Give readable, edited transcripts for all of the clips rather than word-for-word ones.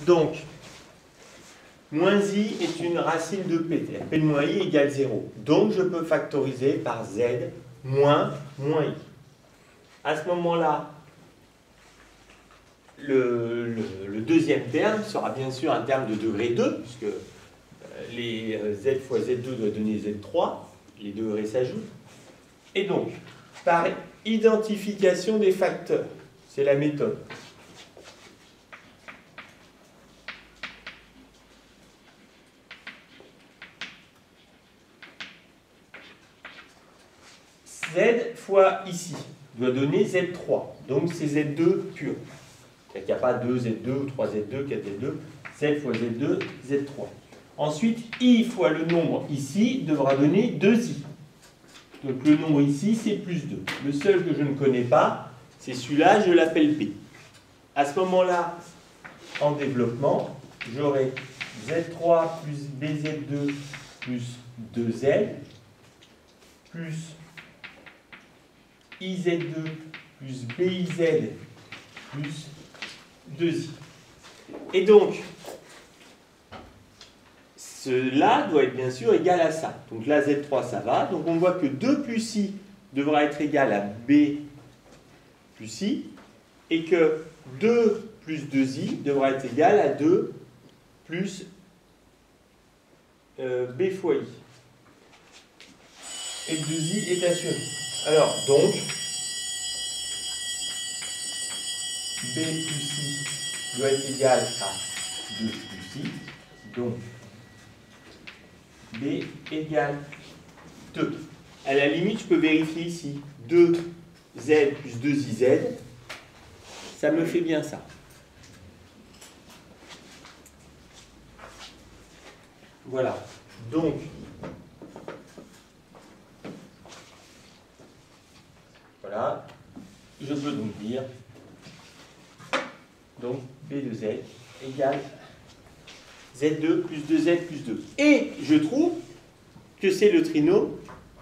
Donc, moins i est une racine de p. P de moins i égale 0. Donc, je peux factoriser par z moins i. À ce moment-là, le deuxième terme sera bien sûr un terme de degré 2, puisque les z fois z2 doit donner z3, les degrés s'ajoutent. Et donc, par identification des facteurs, c'est la méthode. Z fois ici doit donner Z3. Donc c'est Z2 pur. Il n'y a pas 2Z2 ou 3Z2, 4Z2. Z fois Z2, Z3. Ensuite, I fois le nombre ici devra donner 2I. Donc le nombre ici, c'est plus 2. Le seul que je ne connais pas, c'est celui-là, je l'appelle P. À ce moment-là, en développement, j'aurai Z3 plus BZ2 plus 2Z plus IZ2 plus BIZ plus 2I. Et donc, cela doit être bien sûr égal à ça. Donc là, Z3, ça va. Donc on voit que 2 plus I devra être égal à B plus I, et que 2 plus 2I devra être égal à 2 plus B fois I. Et 2I est assuré. Alors, donc, B plus I doit être égal à 2 plus I. Donc, B égale 2. À la limite, je peux vérifier ici. 2Z plus 2IZ, ça me fait bien ça. Voilà. Donc, voilà. Je peux donc dire, donc, B de Z égale Z2 plus 2Z plus 2. Et je trouve que c'est le trinôme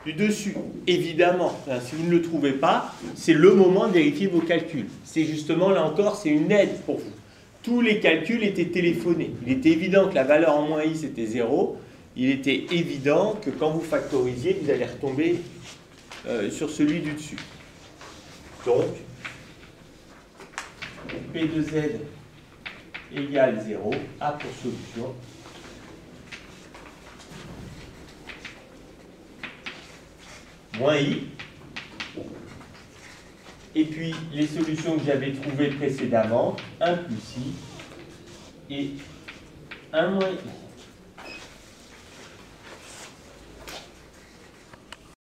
du dessus. Évidemment, si vous ne le trouvez pas, c'est le moment de vérifier vos calculs. C'est justement, là encore, c'est une aide pour vous. Tous les calculs étaient téléphonés. Il était évident que la valeur en moins i, c'était 0. Il était évident que quand vous factorisiez, vous allez retomber sur celui du dessus. Donc, P de Z égale 0, A pour solution. Moins I. Et puis, les solutions que j'avais trouvées précédemment, 1 plus I et 1 moins I.